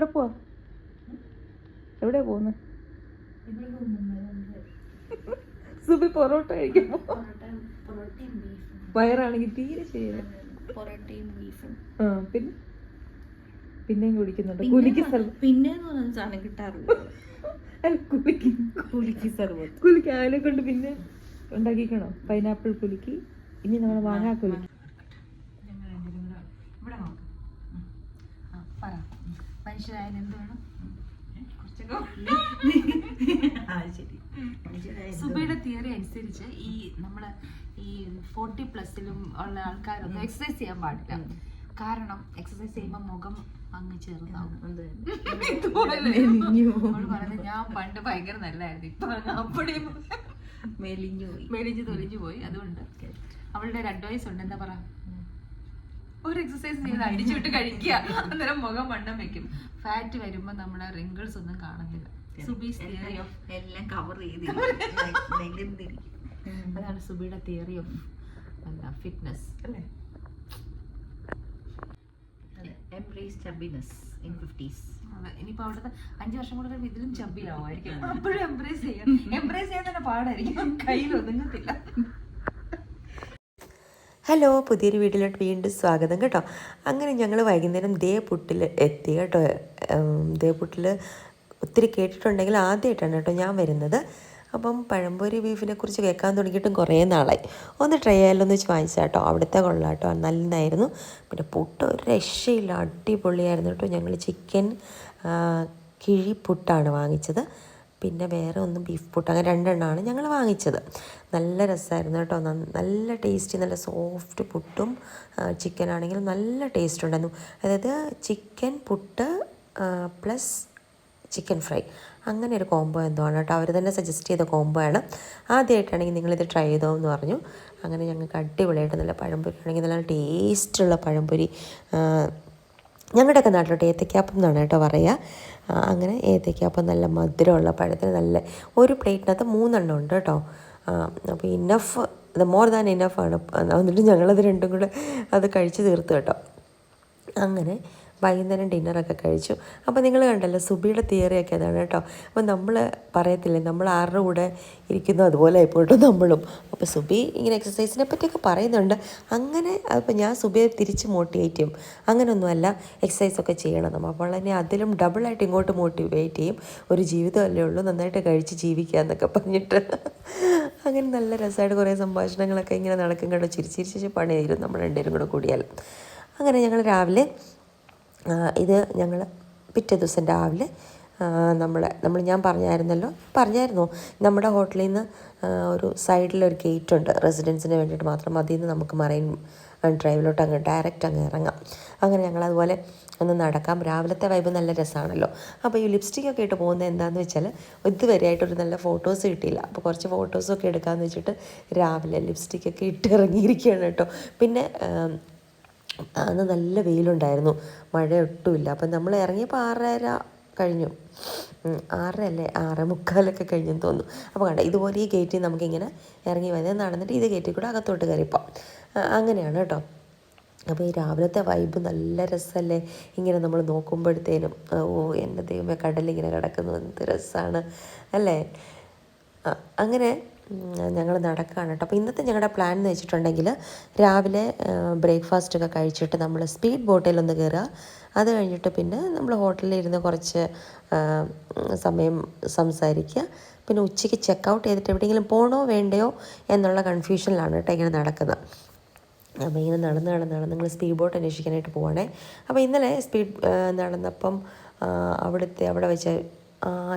എവിടെ പോവാ? എവിടെയാ പോകുന്നത്? സുബി പൊറോട്ട കഴിക്കുമ്പോ വയറാണെങ്കിൽ തീരെ ശരിയല്ല. പിന്നെ പിന്നെയും കുടിക്കുന്നുണ്ട് കുലിക്ക് കുലിക്ക് അതിനെ കൊണ്ട് പിന്നെ ഉണ്ടാക്കിക്കണോ? പൈനാപ്പിൾ കുലുക്കി. ഇനി നമ്മൾ മാങ്ങാ കുലുക്കി. മനുഷ്യരായാലും എന്ത് വേണം? സുബയുടെ തിയറി അനുസരിച്ച് ഈ നമ്മള് ഈ 40+ ഉള്ള ആൾക്കാരൊന്നും എക്സസൈസ് ചെയ്യാൻ പാടില്ല. കാരണം എക്സസൈസ് ചെയ്യുമ്പോൾ മുഖം അങ്ങ് ചെറുതാവും. ഞാൻ പണ്ട് ഭയങ്കര നല്ലായിരുന്നു, ഇപ്പൊ അപ്പടിയും മെലിഞ്ഞു തൊലിഞ്ഞു പോയി. അതുകൊണ്ട് അവളുടെ ഒരു അഡ്വൈസ് ഉണ്ട്, എന്താ പറയാ, ഒരു എക്സസൈസ് ചെയ്ത് അടിച്ചുവിട്ട് കഴിക്കുക, അന്നേരം മുഖം വണ്ണം വെക്കും. ഫാറ്റ് വരുമ്പോ നമ്മളെ റിങ്കിൾസ് ഒന്നും കാണുന്നില്ല. എല്ലാം കവർ ചെയ്ത് അതാണ് സുബിയുടെ തിയറി ഓഫ് ഫിറ്റ്നസ് അല്ലേ? Embrace chubbiness in 50s. ഇനിയിപ്പോ അവിടുത്തെ 5 വർഷം കൂടെ ഇതിലും ചബ്ബിയാവുമായിരിക്കും. അപ്പോഴും എംബ്രേസ് ചെയ്യാൻ തന്നെ പാടായിരിക്കും, കയ്യിൽ ഒതുങ്ങത്തില്ല. ഹലോ, പുതിയൊരു വീഡിയോയിലോട്ട് വീണ്ടും സ്വാഗതം കേട്ടോ. അങ്ങനെ ഞങ്ങൾ വൈകുന്നേരം ദേപുട്ടിൽ എത്തി കേട്ടോ. ദേപുട്ടിൽ ഒത്തിരി കേട്ടിട്ടുണ്ടെങ്കിൽ ആദ്യമായിട്ടാണ് കേട്ടോ ഞാൻ വരുന്നത്. അപ്പം പഴംപൊരി ബീഫിനെ കുറിച്ച് കേൾക്കാൻ തുടങ്ങിയിട്ടും കുറേ നാളായി. ഒന്ന് ട്രൈ ചെയ്യാമല്ലോ വെച്ച് വാങ്ങിച്ചാൽ കേട്ടോ. അവിടുത്തെ കൊള്ളാം കേട്ടോ, നല്ലതായിരുന്നു. പിന്നെ പുട്ട് ഒരു രക്ഷയില്ല, അടിപൊളിയായിരുന്നു കേട്ടോ. ഞങ്ങൾ ചിക്കൻ കിഴിപ്പുട്ടാണ് വാങ്ങിച്ചത്. പിന്നെ വേറെ ഒന്നും ബീഫ് പുട്ട്, അങ്ങനെ 2 എണ്ണമാണ് ഞങ്ങൾ വാങ്ങിച്ചത്. നല്ല രസമായിരുന്നു കേട്ടോ, നല്ല ടേസ്റ്റി, നല്ല സോഫ്റ്റ് പുട്ടും ചിക്കനാണെങ്കിലും നല്ല ടേസ്റ്റ് ഉണ്ടായിരുന്നു. അതായത് chicken puttu plus chicken fry, അങ്ങനെ ഒരു കോംബോ എന്തോ ആണ് കേട്ടോ. അവർ തന്നെ സജസ്റ്റ് ചെയ്ത കോംബോ ആണ്. ആദ്യമായിട്ടാണെങ്കിൽ നിങ്ങളിത് ട്രൈ ചെയ്തോ എന്ന് പറഞ്ഞു. അങ്ങനെ ഞങ്ങൾക്ക് അടിപൊളിയായിട്ട് നല്ല പഴംപൊരി ആണെങ്കിൽ നല്ല ടേസ്റ്റുള്ള പഴംപൊരി. ഞങ്ങളുടെയൊക്കെ നാട്ടിലോട്ട് ഏത്തയ്ക്കാപ്പം എന്നാണ് കേട്ടോ പറയുക. അങ്ങനെ ഏത്തയ്ക്കാപ്പം നല്ല മധുരമുള്ള പഴത്തിന് നല്ല ഒരു പ്ലേറ്റിനകത്ത് 3 എണ്ണം ഉണ്ട് കേട്ടോ. അപ്പോൾ ഇനഫ്, മോർ ദാൻ ഇനഫാണ്. എന്നിട്ട് ഞങ്ങളത് 2ഉം കൂടെ അത് കഴിച്ച് തീർത്തു കേട്ടോ. അങ്ങനെ വൈകുന്നേരം ഡിന്നറൊക്കെ കഴിച്ചു. അപ്പോൾ നിങ്ങൾ കണ്ടല്ലോ സുബിയുടെ തിയറിയൊക്കെ അതാണ് കേട്ടോ. അപ്പോൾ നമ്മൾ പറയത്തില്ലേ, നമ്മൾ ആരുടെ കൂടെ ഇരിക്കുന്നു അതുപോലെ ആയിപ്പോട്ടോ നമ്മളും. അപ്പോൾ സുബി ഇങ്ങനെ എക്സസൈസിനെ പറ്റിയൊക്കെ പറയുന്നുണ്ട്. അങ്ങനെ അപ്പോൾ ഞാൻ സുബിയെ തിരിച്ച് മോട്ടിവേറ്റ് ചെയ്യും. അങ്ങനെയൊന്നുമല്ല, എക്സസൈസൊക്കെ ചെയ്യണം നമ്മൾ. അപ്പോൾ തന്നെ അതിലും ഡബിളായിട്ട് ഇങ്ങോട്ട് മോട്ടിവേറ്റ് ചെയ്യും. ഒരു ജീവിതമല്ലേ ഉള്ളൂ, നന്നായിട്ട് കഴിച്ച് ജീവിക്കുക എന്നൊക്കെ പറഞ്ഞിട്ട്. അങ്ങനെ നല്ല രസമായിട്ട് കുറേ സംഭാഷണങ്ങളൊക്കെ ഇങ്ങനെ നടക്കും കേട്ടോ. ചിരിച്ചിരിച്ച് പണി തരും നമ്മൾ 2 പേരും കൂടെ കൂടിയാൽ. അങ്ങനെ ഞങ്ങൾ രാവിലെ ഇത് ഞങ്ങൾ പിറ്റേ ദിവസം രാവിലെ ഞാൻ പറഞ്ഞായിരുന്നോ നമ്മുടെ ഹോട്ടലിൽ നിന്ന് ഒരു സൈഡിലൊരു ഗേറ്റുണ്ട് റെസിഡൻസിന് വേണ്ടിയിട്ട് മാത്രം. അതിൽ നിന്ന് നമുക്ക് മറൈൻ ഡ്രൈവിലോട്ട് അങ്ങ് ഡയറക്റ്റ് അങ്ങ് ഇറങ്ങാം. അങ്ങനെ ഞങ്ങളതുപോലെ ഒന്ന് നടക്കാം. രാവിലത്തെ വൈബ് നല്ല രസമാണല്ലോ. അപ്പോൾ ഈ ലിപ്സ്റ്റിക്കൊക്കെ ഇട്ട് പോകുന്നത് എന്താണെന്ന് വെച്ചാൽ ഇതുവരെയായിട്ടൊരു നല്ല ഫോട്ടോസ് കിട്ടിയില്ല. അപ്പോൾ കുറച്ച് ഫോട്ടോസൊക്കെ എടുക്കാമെന്ന് വെച്ചിട്ട് രാവിലെ ലിപ്സ്റ്റിക്കൊക്കെ ഇട്ട് ഇറങ്ങിയിരിക്കുകയാണ് കേട്ടോ. പിന്നെ അന്ന് നല്ല വെയിലുണ്ടായിരുന്നു, മഴ ഒട്ടുമില്ല. അപ്പം നമ്മൾ ഇറങ്ങിയപ്പോൾ 6:30 കഴിഞ്ഞു, 6:30 അല്ലേ 6:45 കഴിഞ്ഞെന്ന് തോന്നുന്നു. അപ്പോൾ കണ്ട ഇതുപോലെ ഈ ഗേറ്റിൽ നമുക്കിങ്ങനെ ഇറങ്ങി വന്ന് നടന്നിട്ട് ഇത് ഗേറ്റിൽ കൂടെ അകത്തോട്ട് കയറിപ്പോം. അങ്ങനെയാണ് കേട്ടോ. അപ്പോൾ ഈ രാവിലത്തെ വൈബ് നല്ല രസമല്ലേ, ഇങ്ങനെ നമ്മൾ നോക്കുമ്പോഴത്തേനും. എൻ്റെ ദൈവമേ, കടലിങ്ങനെ കിടക്കുന്നു, എന്ത് രസമാണ് അല്ലേ. അങ്ങനെ ഞങ്ങൾ നടക്കുകയാണ് കേട്ടോ. അപ്പോൾ ഇന്നത്തെ ഞങ്ങളുടെ പ്ലാൻ എന്ന് വെച്ചിട്ടുണ്ടെങ്കിൽ രാവിലെ ബ്രേക്ക്ഫാസ്റ്റൊക്കെ കഴിച്ചിട്ട് നമ്മൾ സ്പീഡ് ബോട്ടിലൊന്ന് കയറുക. അത് കഴിഞ്ഞിട്ട് പിന്നെ നമ്മൾ ഹോട്ടലിൽ ഇരുന്ന് കുറച്ച് സമയം സംസാരിക്കുക. പിന്നെ ഉച്ചയ്ക്ക് ചെക്കൗട്ട് ചെയ്തിട്ട് എവിടെയെങ്കിലും പോകണോ വേണ്ടയോ എന്നുള്ള കൺഫ്യൂഷനിലാണ് കേട്ടോ ഇങ്ങനെ നടക്കുന്നത്. അപ്പോൾ ഇങ്ങനെ നടന്ന് നിങ്ങൾ സ്പീഡ് ബോട്ട് അന്വേഷിക്കാനായിട്ട് പോവാണേ. അപ്പോൾ ഇന്നലെ നടന്നപ്പം അവിടെ വെച്ച്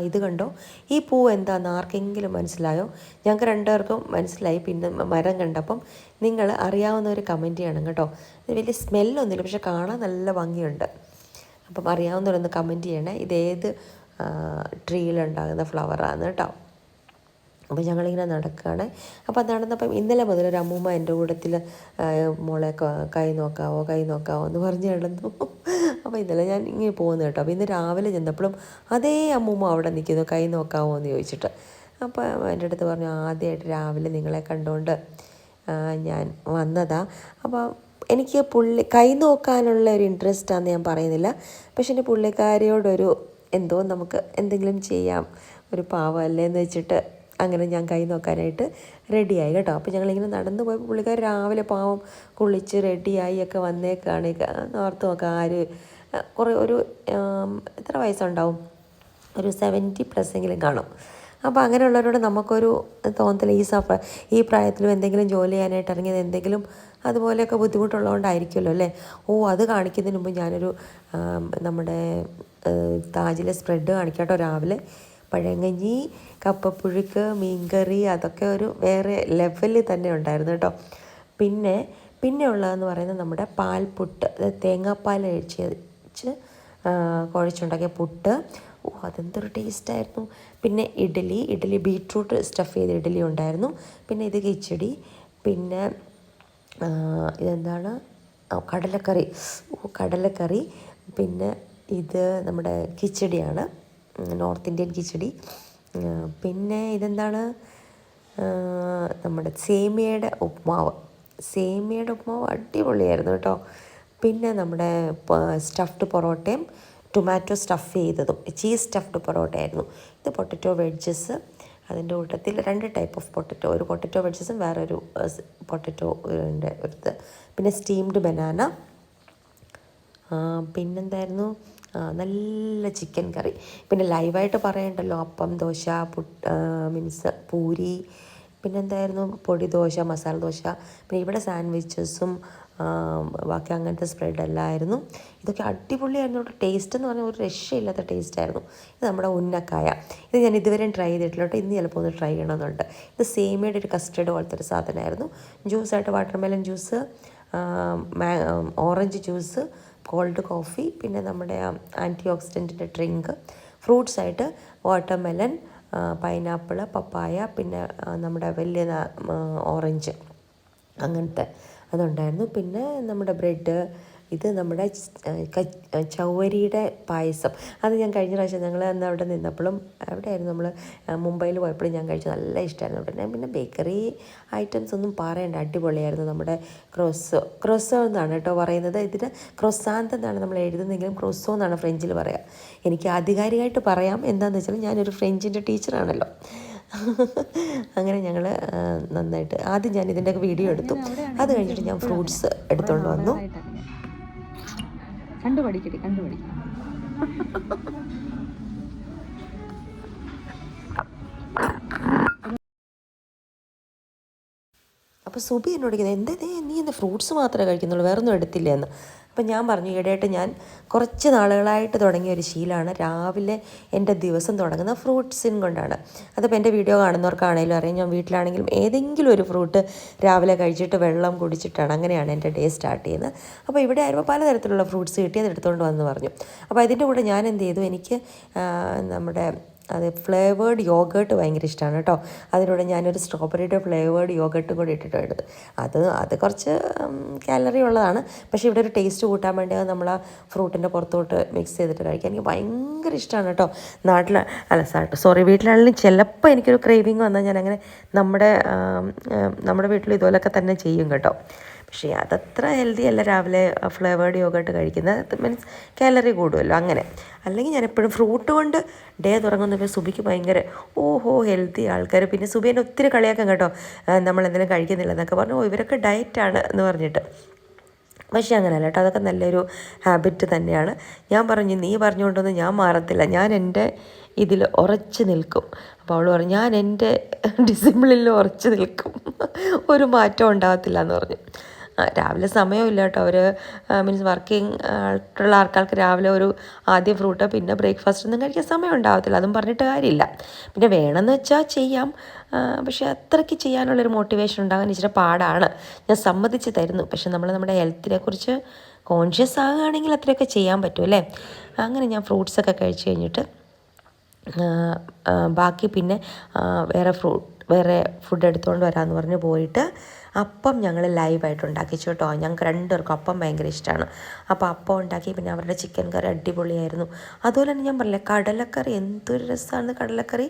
ഇത് കണ്ടോ, ഈ പൂവ് എന്താണെന്ന് ആർക്കെങ്കിലും മനസ്സിലായോ? ഞങ്ങൾക്ക് 2 പേർക്കും മനസ്സിലായി. പിന്നെ മരം കണ്ടപ്പം നിങ്ങൾ അറിയാവുന്നവർ കമൻറ്റ് ചെയ്യണം കേട്ടോ. ഇത് വലിയ സ്മെല്ലൊന്നുമില്ല, പക്ഷെ കാണാൻ നല്ല ഭംഗിയുണ്ട്. അപ്പം അറിയാവുന്നവരൊന്ന് കമൻറ്റ് ചെയ്യണേ, ഇതേത് ട്രീയിലുണ്ടാകുന്ന ഫ്ലവറാണ് കേട്ടോ. അപ്പോൾ ഞങ്ങളിങ്ങനെ നടക്കുകയാണ്. അപ്പോൾ നടന്നപ്പം ഇന്നലെ മുതൽ ഒരു അമ്മൂമ്മ എൻ്റെ കൂട്ടത്തിൽ മോളെ കൈ നോക്കാവോ എന്ന് പറഞ്ഞ് നടന്നു. അപ്പോൾ ഇന്നലെ ഞാൻ ഇങ്ങനെ പോകുന്നു കേട്ടോ. അപ്പോൾ ഇന്ന് രാവിലെ ചെന്നപ്പോഴും അതേ അമ്മൂമ്മ അവിടെ നിൽക്കുന്നു, കൈ നോക്കാവോ എന്ന് ചോദിച്ചിട്ട്. അപ്പോൾ എൻ്റെ അടുത്ത് പറഞ്ഞു, ആദ്യമായിട്ട് രാവിലെ നിങ്ങളെ കണ്ടുകൊണ്ട് ഞാൻ വന്നതാ. അപ്പോൾ എനിക്ക് കൈ നോക്കാനുള്ള ഒരു ഇൻട്രസ്റ്റാണെന്ന് ഞാൻ പറയുന്നില്ല, പക്ഷെ എൻ്റെ പുള്ളിക്കാരിയോടൊരു എന്തോ നമുക്ക് എന്തെങ്കിലും ചെയ്യാം, ഒരു പാവമല്ലേ എന്ന് വെച്ചിട്ട് അങ്ങനെ ഞാൻ കൈ നോക്കാനായിട്ട് റെഡിയായി കേട്ടോ. അപ്പോൾ ഞങ്ങളിങ്ങനെ നടന്നു പോയപ്പോൾ പുള്ളിക്കാർ രാവിലെ പാവം കുളിച്ച് റെഡിയായി ഒക്കെ വന്നേക്കാണ്. ഓർത്ത് നോക്കാം, ആര് കുറേ ഒരു എത്ര വയസ്സുണ്ടാവും, ഒരു 70+ എങ്കിലും കാണും. അപ്പോൾ അങ്ങനെയുള്ളവരോട് നമുക്കൊരു തോന്നത്തില്ല, ഈ പ്രായത്തിലും എന്തെങ്കിലും ജോലി ചെയ്യാനായിട്ട് ഇറങ്ങിയത് എന്തെങ്കിലും അതുപോലെയൊക്കെ ബുദ്ധിമുട്ടുള്ളതുകൊണ്ടായിരിക്കുമല്ലോ അല്ലേ. അത് കാണിക്കുന്നതിന് മുമ്പ് ഞാനൊരു നമ്മുടെ താജിലെ സ്പ്രെഡ് കാണിക്കാം കേട്ടോ. രാവിലെ പഴങ്കഞ്ഞി, കപ്പപ്പുഴുക്ക്, മീൻകറി, അതൊക്കെ ഒരു വേറെ ലെവലിൽ തന്നെ ഉണ്ടായിരുന്നു കേട്ടോ. പിന്നെ ഉള്ളതെന്ന് പറയുന്നത് നമ്മുടെ പാൽപുട്ട്, തേങ്ങാപ്പാൽ ഒഴിച്ച് കുഴച്ചുണ്ടാക്കിയ പുട്ട്. അതെന്തൊരു ടേസ്റ്റായിരുന്നു. പിന്നെ ഇഡ്ഡലി ബീട്രൂട്ട് സ്റ്റഫ് ചെയ്ത ഇഡ്ഡലി ഉണ്ടായിരുന്നു. പിന്നെ ഇത് കിച്ചടി. പിന്നെ ഇതെന്താണ്, കടലക്കറി. പിന്നെ ഇത് നമ്മുടെ കിച്ചടിയാണ്, നോർത്ത് ഇന്ത്യൻ കിച്ചടി. പിന്നെ ഇതെന്താണ്, നമ്മുടെ സേമിയയുടെ ഉപ്മാവ് അടിപൊളിയായിരുന്നു കേട്ടോ. പിന്നെ നമ്മുടെ സ്റ്റഫ്ഡ് പൊറോട്ടയും ടൊമാറ്റോ സ്റ്റഫ് ചെയ്തതും, ചീസ് സ്റ്റഫ്ഡ് പൊറോട്ടയായിരുന്നു. ഇത് പൊട്ടറ്റോ വെഡ്ജസ്, അതിൻ്റെ കൂട്ടത്തിൽ 2 ടൈപ്പ് ഓഫ് പൊട്ടറ്റോ, ഒരു പൊട്ടറ്റോ വെഡ്ജസും വേറൊരു പൊട്ടറ്റോൻ്റെ ഒരു. പിന്നെ സ്റ്റീംഡ് ബനാന. പിന്നെന്തായിരുന്നു, നല്ല ചിക്കൻ കറി. പിന്നെ ലൈവായിട്ട് പറയണ്ടല്ലോ, അപ്പം, ദോശ, മീൻസ് പൂരി. പിന്നെന്തായിരുന്നു, പൊടി ദോശ, മസാല ദോശ. പിന്നെ ഇവിടെ സാൻഡ്വിച്ചസും ബാക്കി അങ്ങനത്തെ സ്പ്രെഡെല്ലാം ആയിരുന്നു. ഇതൊക്കെ അടിപൊളിയായിരുന്നു. ടേസ്റ്റ് എന്ന് പറഞ്ഞാൽ ഒരു രക്ഷയില്ലാത്ത ടേസ്റ്റായിരുന്നു. ഇത് നമ്മുടെ ഉന്നക്കായ. ഇത് ഞാൻ ഇതുവരെയും ട്രൈ ചെയ്തിട്ടില്ല കേട്ടോ. ഇന്ന് ചിലപ്പോൾ ഒന്ന് ട്രൈ ചെയ്യണമെന്നുണ്ട്. ഇത് സേമിയയുടെ ഒരു കസ്റ്റർഡ് പോലത്തെ ഒരു സാധനമായിരുന്നു. ജ്യൂസായിട്ട് watermelon juice, orange juice, cold coffee, പിന്നെ നമ്മുടെ ആൻറ്റി ഓക്സിഡൻറ്റിൻ്റെ ഡ്രിങ്ക്. ഫ്രൂട്ട്സായിട്ട് വാട്ടർമെലൺ, പൈനാപ്പിൾ, പപ്പായ, പിന്നെ നമ്മുടെ വലിയ ഓറഞ്ച്, അങ്ങനത്തെ അതുണ്ടായിരുന്നു. പിന്നെ നമ്മുടെ ബ്രെഡ്. ഇത് നമ്മുടെ ചൗവരിയുടെ പായസം. അത് ഞാൻ കഴിഞ്ഞ പ്രാവശ്യം ഞങ്ങൾ അന്ന് അവിടെ നിന്നപ്പോഴും, എവിടെയായിരുന്നു, നമ്മൾ മുംബൈയിൽ പോയപ്പോഴും ഞാൻ കഴിച്ചു. നല്ല ഇഷ്ടമായിരുന്നു. പിന്നെ ബേക്കറി ഐറ്റംസ് ഒന്നും പറയണ്ട, അടിപൊളിയായിരുന്നു. നമ്മുടെ ക്രോസോ എന്നാണ് കേട്ടോ പറയുന്നത്. ഇതിന് ക്രൊസാന്ത് എന്നാണ് നമ്മൾ എഴുതുന്നതെങ്കിലും ക്രോസോ എന്നാണ് ഫ്രഞ്ചിൽ പറയുക. എനിക്ക് ആധികാരികമായിട്ട് പറയാം, എന്താണെന്ന് വെച്ചാൽ ഞാനൊരു ഫ്രഞ്ചിൻ്റെ ടീച്ചറാണല്ലോ. അങ്ങനെ ഞങ്ങൾ നന്നായിട്ട് ആദ്യം ഞാൻ ഇതിൻ്റെയൊക്കെ വീഡിയോ എടുത്തു. അത് കഴിഞ്ഞിട്ട് ഞാൻ ഫ്രൂട്ട്സ് എടുത്തുകൊണ്ട് വന്നു. കണ്ടുപഠിക്കട്ടെ. അപ്പോൾ സുബി എന്നോട് ചോദിക്കുന്നത്, നീ എന്താ ഫ്രൂട്ട്സ് മാത്രമേ കഴിക്കുന്നുള്ളൂ, വേറൊന്നും എടുത്തില്ല എന്ന്. അപ്പം ഞാൻ പറഞ്ഞു, ഈയിടെയായിട്ട് ഞാൻ കുറച്ച് നാളുകളായിട്ട് തുടങ്ങിയ ഒരു ശീലമാണ്, രാവിലെ എൻ്റെ ദിവസം തുടങ്ങുന്നത് ഫ്രൂട്ട്സിൻ കൊണ്ടാണ്. അതിപ്പോൾ എൻ്റെ വീഡിയോ കാണുന്നവർക്കാണെങ്കിലും അറിയാം, ഞാൻ വീട്ടിലാണെങ്കിലും ഏതെങ്കിലും ഒരു ഫ്രൂട്ട് രാവിലെ കഴിച്ചിട്ട് വെള്ളം കുടിച്ചിട്ടാണ്, അങ്ങനെയാണ് എൻ്റെ ഡേ സ്റ്റാർട്ട് ചെയ്യുന്നത്. അപ്പോൾ ഇവിടെ ആയിരുമ്പോൾ പലതരത്തിലുള്ള ഫ്രൂട്ട്സ് കിട്ടി, അത് എടുത്തുകൊണ്ട് വന്ന് പറഞ്ഞു. അപ്പോൾ അതിൻ്റെ കൂടെ ഞാൻ എന്ത് ചെയ്തു, എനിക്ക് നമ്മുടെ ഫ്ലേവേർഡ് യോഗേർട്ട് ഭയങ്കര ഇഷ്ടമാണ് കേട്ടോ. അതിലൂടെ ഞാനൊരു സ്ട്രോബെറിയുടെ ഫ്ലേവേർഡ് യോഗേർട്ടും കൂടി ഇട്ടിട്ടുണ്ട്. അത് കുറച്ച് കാലറി ഉള്ളതാണ്, പക്ഷേ ഇവിടെ ഒരു ടേസ്റ്റ് കൂട്ടാൻ വേണ്ടി അത് നമ്മൾ ആ ഫ്രൂട്ടിൻ്റെ പുറത്തോട്ട് മിക്സ് ചെയ്തിട്ട് കഴിക്കാൻ എനിക്ക് ഭയങ്കര ഇഷ്ടമാണ് കേട്ടോ. വീട്ടിലാണെങ്കിലും ചിലപ്പോൾ എനിക്കൊരു ക്രേവിങ് വന്നാൽ ഞാനങ്ങനെ നമ്മുടെ വീട്ടിൽ ഇതുപോലൊക്കെ തന്നെ ചെയ്യും കേട്ടോ. പക്ഷേ അതത്ര ഹെൽത്തി അല്ല രാവിലെ ഫ്ലേവേർഡ് യോഗേർട്ട് കഴിക്കുന്നത്, മീൻസ് കാലറി കൂടുമല്ലോ. അല്ലെങ്കിൽ ഞാൻ എപ്പോഴും ഫ്രൂട്ട് കൊണ്ട് ഡേ തുടങ്ങുന്നപ്പോൾ സുബിക്ക് ഭയങ്കര ഹെൽത്തി ആൾക്കാർ. പിന്നെ സുബി എന്നെ ഒത്തിരി കളിയാക്കാം കേട്ടോ, നമ്മളെന്തെങ്കിലും കഴിക്കുന്നില്ല എന്നൊക്കെ പറഞ്ഞു. ഇവരൊക്കെ ഡയറ്റാണ് എന്ന് പറഞ്ഞിട്ട്. പക്ഷേ അങ്ങനെയല്ല കേട്ടോ, അതൊക്കെ നല്ലൊരു ഹാബിറ്റ് തന്നെയാണ്. ഞാൻ പറഞ്ഞു, നീ പറഞ്ഞുകൊണ്ടൊന്നും ഞാൻ മാറത്തില്ല, ഞാൻ എൻ്റെ ഇതിൽ ഉറച്ചു നിൽക്കും. അപ്പോൾ അവൾ പറഞ്ഞു, ഞാൻ എൻ്റെ ഡിസിപ്ലിനിൽ ഉറച്ചു നിൽക്കും, ഒരു മാറ്റം ഉണ്ടാകത്തില്ല എന്ന് പറഞ്ഞു. രാവിലെ സമയമില്ല കേട്ടോ. അവർ മീൻസ് വർക്കിംഗ് ആയിട്ടുള്ള ആൾക്കാർക്ക് രാവിലെ ഒരു ആദ്യം ഫ്രൂട്ട്, പിന്നെ ബ്രേക്ക്ഫാസ്റ്റ് ഒന്നും കഴിക്കാൻ സമയം ഉണ്ടാകത്തില്ല. അതും പറഞ്ഞിട്ട് കാര്യമില്ല. പിന്നെ വേണമെന്ന് വെച്ചാൽ ചെയ്യാം, പക്ഷേ അത്രയ്ക്ക് ചെയ്യാനുള്ളൊരു മോട്ടിവേഷൻ ഉണ്ടാകാൻ ഇച്ചിരി പാടാണ്, ഞാൻ സമ്മതിച്ച് തരുന്നു. പക്ഷെ നമ്മുടെ ഹെൽത്തിനെ കുറിച്ച് കോൺഷ്യസ് ആകുകയാണെങ്കിൽ അത്രയൊക്കെ ചെയ്യാൻ പറ്റും അല്ലേ. അങ്ങനെ ഞാൻ ഫ്രൂട്ട്സൊക്കെ കഴിച്ച് കഴിഞ്ഞിട്ട് ബാക്കി പിന്നെ വേറെ ഫുഡ് എടുത്തുകൊണ്ട് വരാമെന്ന് പറഞ്ഞ് പോയിട്ട് അപ്പം ഞങ്ങൾ ലൈവായിട്ട് ഉണ്ടാക്കിച്ചു കേട്ടോ. ഞങ്ങൾക്ക് രണ്ടുപേർക്കും അപ്പം ഭയങ്കര ഇഷ്ടമാണ്. അപ്പോൾ അപ്പം ഉണ്ടാക്കി. പിന്നെ അവരുടെ ചിക്കൻ കറി അടിപൊളിയായിരുന്നു. അതുപോലെ തന്നെ ഞാൻ പറഞ്ഞില്ലേ കടലക്കറി എന്തൊരു രസമാണ് കടലക്കറി.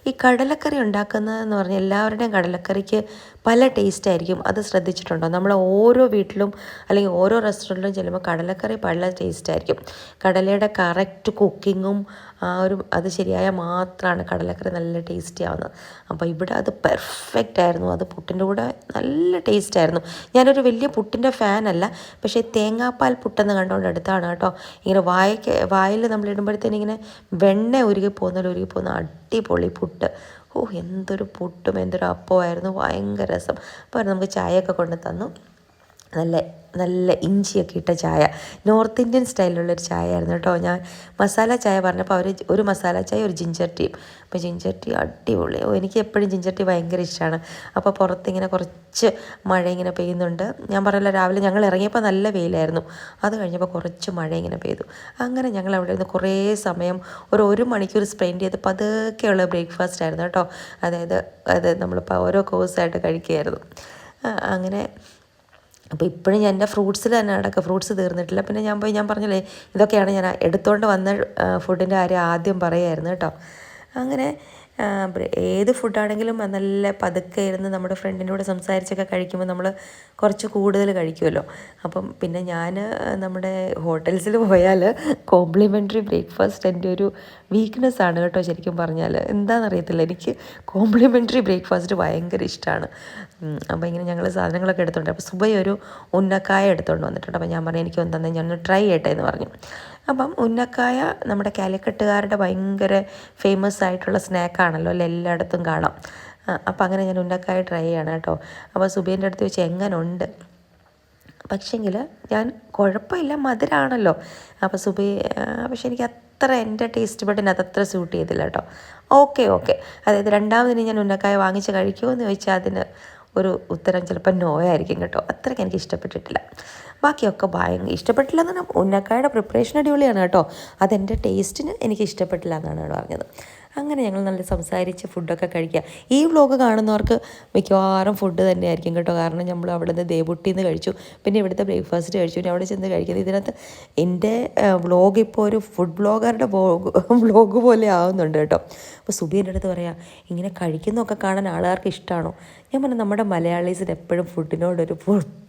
ഈ കടലക്കറി ഉണ്ടാക്കുന്നതെന്ന് പറഞ്ഞാൽ എല്ലാവരുടെയും കടലക്കറിക്ക് പല ടേസ്റ്റ് ആയിരിക്കും. അത് ശ്രദ്ധിച്ചിട്ടുണ്ടോ? നമ്മൾ ഓരോ വീട്ടിലും അല്ലെങ്കിൽ ഓരോ റെസ്റ്റോറൻറ്റിലും ചെല്ലുമ്പോൾ കടലക്കറി പല ടേസ്റ്റ് ആയിരിക്കും. കടലയുടെ കറക്റ്റ് കുക്കിങ്ങും അത് ശരിയായാൽ മാത്രമാണ് കടലക്കറി നല്ല ടേസ്റ്റി ആവുന്നത്. അപ്പോൾ ഇവിടെ അത് പെർഫെക്റ്റ് ആയിരുന്നു. അത് പുട്ടിൻ്റെ കൂടെ നല്ല ടേസ്റ്റ് ആയിരുന്നു. ഞാനൊരു വലിയ പുട്ടിൻ്റെ ഫാനല്ല, പക്ഷേ തേങ്ങാപ്പാൽ പുട്ടെന്ന് കണ്ടുകൊണ്ട് എടുത്താണ് കേട്ടോ. ഇങ്ങനെ വായിൽ നമ്മൾ ഇടുമ്പോഴത്തേനും ഇങ്ങനെ വെണ്ണ ഉരുകി പോകുന്ന അടിപൊളി പുട്ട്. എന്തൊരു പുട്ടും എന്തൊരു അപ്പമായിരുന്നു, ഭയങ്കര രസം. അപ്പോൾ നമുക്ക് ചായയൊക്കെ കൊണ്ട് തന്നു. നല്ല ഇഞ്ചിയൊക്കെ ഇട്ട ചായ, നോർത്ത് ഇന്ത്യൻ സ്റ്റൈലിലുള്ളൊരു ചായ ആയിരുന്നു കേട്ടോ. ഞാൻ മസാല ചായ പറഞ്ഞപ്പോൾ അവർ ഒരു മസാല ചായ ഒരു ജിഞ്ചർ ടീയും. അപ്പോൾ ജിഞ്ചർ ടീ അടിപൊളി. എനിക്ക് എപ്പോഴും ജിഞ്ചർ ടീ ഭയങ്കര ഇഷ്ടമാണ്. അപ്പോൾ പുറത്തിങ്ങനെ കുറച്ച് മഴ ഇങ്ങനെ പെയ്യുന്നുണ്ട്. ഞാൻ പറഞ്ഞല്ലോ രാവിലെ ഞങ്ങൾ ഇറങ്ങിയപ്പോൾ നല്ല വെയിലായിരുന്നു. അത് കഴിഞ്ഞപ്പോൾ കുറച്ച് മഴ ഇങ്ങനെ പെയ്തു. അങ്ങനെ ഞങ്ങൾ അവിടെ ഇരുന്ന് കുറേ സമയം ഒരു മണിക്കൂർ സ്പെൻഡ് ചെയ്ത് പതുക്കെയുള്ള ബ്രേക്ക്ഫാസ്റ്റ് ആയിരുന്നു കേട്ടോ. അതായത് നമ്മളിപ്പോൾ ഓരോ കോഴ്സായിട്ട് കഴിക്കുകയായിരുന്നു. അങ്ങനെ അപ്പോൾ ഇപ്പോഴും ഞാൻ എൻ്റെ ഫ്രൂട്ട്സിൽ തന്നെ നടക്കുക. ഫ്രൂട്ട്സ് തീർന്നിട്ടില്ല. പിന്നെ ഞാൻ പറഞ്ഞില്ലേ ഇതൊക്കെയാണ് ഞാൻ എടുത്തുകൊണ്ട് വന്ന ഫുഡിൻ്റെ കാര്യം ആദ്യം പറയുമായിരുന്നു കേട്ടോ. അങ്ങനെ ഏത് ഫുഡാണെങ്കിലും നല്ല പതുക്കെ ഇരുന്ന് നമ്മുടെ ഫ്രണ്ടിൻ്റെ കൂടെ സംസാരിച്ചൊക്കെ കഴിക്കുമ്പോൾ നമ്മൾ കുറച്ച് കൂടുതൽ കഴിക്കുമല്ലോ. അപ്പം പിന്നെ ഞാൻ നമ്മുടെ ഹോട്ടൽസിൽ പോയാൽ കോംപ്ലിമെൻ്ററി ബ്രേക്ക്ഫാസ്റ്റ് എൻ്റെ ഒരു വീക്ക്നെസ്സാണ് കേട്ടോ. ശരിക്കും പറഞ്ഞാൽ എന്താണെന്നറിയത്തില്ല, എനിക്ക് കോംപ്ലിമെൻ്ററി ബ്രേക്ക്ഫാസ്റ്റ് ഭയങ്കര ഇഷ്ടമാണ്. അപ്പോൾ ഇങ്ങനെ ഞങ്ങൾ സാധനങ്ങളൊക്കെ എടുത്തുകൊണ്ട് അപ്പോൾ സുബൈ ഒരു ഉന്നക്കായ എടുത്തുകൊണ്ട് വന്നിട്ടുണ്ട്. അപ്പോൾ ഞാൻ പറഞ്ഞു എനിക്ക് തന്നെ ഞാനൊന്ന് ട്രൈ ചെയ്യട്ടെ എന്ന് പറഞ്ഞു. അപ്പം ഉന്നക്കായ നമ്മുടെ കാലിക്കട്ടുകാരുടെ ഭയങ്കര ഫേമസ് ആയിട്ടുള്ള സ്നാക്കാണല്ലോ അല്ലേ, എല്ലായിടത്തും കാണാം. അപ്പം അങ്ങനെ ഞാൻ ഉന്നക്കായ ട്രൈ ചെയ്യണം കേട്ടോ. അപ്പോൾ സുബൈൻ്റെ അടുത്ത് വെച്ച് എങ്ങനെ ഉണ്ട്, പക്ഷെങ്കിൽ ഞാൻ കുഴപ്പമില്ല, മധുരമാണല്ലോ. അപ്പോൾ സുബൈ പക്ഷെ എനിക്ക് അത്ര എൻ്റെ ടേസ്റ്റ് ബഡിന് അതത്ര സ്യൂട്ട് ചെയ്തില്ല കേട്ടോ. ഓക്കെ അതായത് രണ്ടാമതിന് ഞാൻ ഉന്നക്കായ വാങ്ങിച്ച് കഴിക്കുമോ എന്ന് ചോദിച്ചാൽ അതിന് ഒരു ഉത്തരം ചിലപ്പോൾ നോ ആയിരിക്കും കേട്ടോ. അത്രയ്ക്ക് എനിക്ക് ഇഷ്ടപ്പെട്ടിട്ടില്ല. ബാക്കിയൊക്കെ ഭയങ്കര ഇഷ്ടപ്പെട്ടില്ല എന്ന് പറഞ്ഞാൽ ഉന്നക്കായുടെ പ്രിപ്പറേഷൻ അടിപൊളിയാണ് കേട്ടോ. അതെൻ്റെ ടേസ്റ്റിന് എനിക്ക് ഇഷ്ടപ്പെട്ടില്ല എന്നാണ് പറഞ്ഞത്. അങ്ങനെ ഞങ്ങൾ നല്ല സംസാരിച്ച് ഫുഡൊക്കെ കഴിക്കുക. ഈ വ്ലോഗ് കാണുന്നവർക്ക് മിക്കവാറും ഫുഡ് തന്നെയായിരിക്കും കേട്ടോ. കാരണം നമ്മൾ അവിടെ നിന്ന് ദേവുട്ടിയിൽ നിന്ന് കഴിച്ചു, പിന്നെ ഇവിടുത്തെ ബ്രേക്ക്ഫാസ്റ്റ് കഴിച്ചു, പിന്നെ അവിടെ ചെന്ന് കഴിക്കുന്നത്. ഇതിനകത്ത് എൻ്റെ വ്ലോഗ് ഇപ്പോൾ ഒരു ഫുഡ് ബ്ലോഗറുടെ വ്ലോഗ് പോലെ ആവുന്നുണ്ട് കേട്ടോ. അപ്പോൾ സുബീൻ്റെ അടുത്ത് പറയാം ഇങ്ങനെ കഴിക്കുന്നതൊക്കെ കാണാൻ ആളുകാർക്ക് ഇഷ്ടമാണോ? ഞാൻ പറഞ്ഞു നമ്മുടെ മലയാളീസിന് എപ്പോഴും ഫുഡിനോടൊരു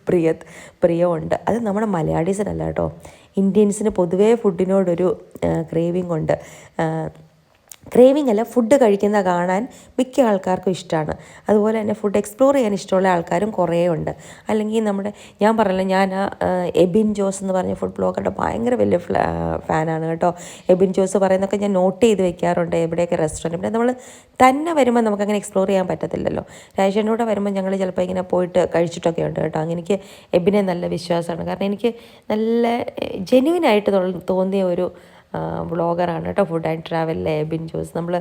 പ്രിയമുണ്ട്. അത് നമ്മുടെ മലയാളീസിനല്ല കേട്ടോ, ഇന്ത്യൻസിന് പൊതുവേ ഫുഡിനോടൊരു ക്രേവിംഗ് ഉണ്ട്. ക്രേവിംഗ് അല്ല, ഫുഡ് കഴിക്കുന്ന കാണാൻ മിക്ക ആൾക്കാർക്കും ഇഷ്ടമാണ്. അതുപോലെ തന്നെ ഫുഡ് എക്സ്പ്ലോർ ചെയ്യാൻ ഇഷ്ടമുള്ള ആൾക്കാരും കുറേ ഉണ്ട്. അല്ലെങ്കിൽ ഞാൻ പറഞ്ഞല്ലോ, ഞാൻ എബിൻ ജോസ് എന്ന് പറഞ്ഞ ഫുഡ് ബ്ലോഗറുടെ ഭയങ്കര വലിയ ഫാനാണ് കേട്ടോ. എബിൻ ജോസ് പറയുന്നതൊക്കെ ഞാൻ നോട്ട് ചെയ്ത് വെക്കാറുണ്ട്, എവിടെയൊക്കെ റെസ്റ്റോറൻറ്റ്. പിന്നെ നമ്മൾ തന്നെ വരുമ്പോൾ നമുക്കങ്ങനെ എക്സ്പ്ലോർ ചെയ്യാൻ പറ്റത്തില്ലല്ലോ. രാജേഷിൻ്റെ കൂടെ വരുമ്പോൾ ഞങ്ങൾ ചിലപ്പോൾ ഇങ്ങനെ പോയിട്ട് കഴിച്ചിട്ടൊക്കെ ഉണ്ട് കേട്ടോ. എനിക്ക് എബിനെ നല്ല വിശ്വാസമാണ്. കാരണം എനിക്ക് നല്ല ജെന്യുവിനായിട്ട് തോന്നിയ ഒരു വ്ളോഗറാണ് കേട്ടോ. ഫുഡ് ആൻഡ് ട്രാവലിലെ എബിൻ ജോസ്. നമ്മൾ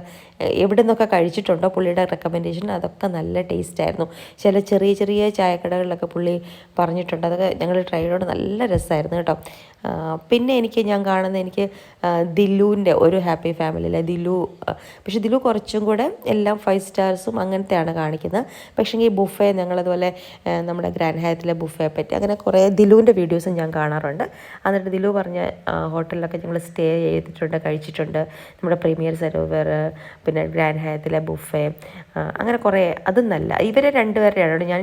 എവിടെ നിന്നൊക്കെ കഴിച്ചിട്ടുണ്ടോ പുള്ളിയുടെ റെക്കമെൻഡേഷൻ അതൊക്കെ നല്ല ടേസ്റ്റായിരുന്നു. ചില ചെറിയ ചായക്കടകളിലൊക്കെ പുള്ളി പറഞ്ഞിട്ടുണ്ട്, അതൊക്കെ ഞങ്ങൾ ട്രൈ ചെയ്തോണ്ട് നല്ല രസമായിരുന്നു കേട്ടോ. പിന്നെ ഞാൻ കാണുന്ന ദിലുവിൻ്റെ ഒരു ഹാപ്പി ഫാമിലിയിലെ പക്ഷേ ദിലു കുറച്ചും കൂടെ എല്ലാം 5 സ്റ്റാർസും അങ്ങനത്തെയാണ് കാണിക്കുന്നത്. പക്ഷേ ഈ ബുഫേ ഞങ്ങളതുപോലെ നമ്മുടെ ഗ്രാൻഡ് ഹയത്തിലെ ബുഫയെ പറ്റി അങ്ങനെ കുറേ ദിലുവിൻ്റെ വീഡിയോസും ഞാൻ കാണാറുണ്ട്. എന്നിട്ട് ദിലു പറഞ്ഞ ഹോട്ടലിലൊക്കെ ഞങ്ങൾ സ്റ്റേ ചെയ്തിട്ടുണ്ട്, കഴിച്ചിട്ടുണ്ട്. നമ്മുടെ പ്രീമിയർ സരോവർ, പിന്നെ ഗ്രാൻഡ് ഹയത്തിലെ ബുഫേ, അങ്ങനെ കുറേ. അതും നല്ല ഇവരെ രണ്ടുപേരെയാണ് ഞാൻ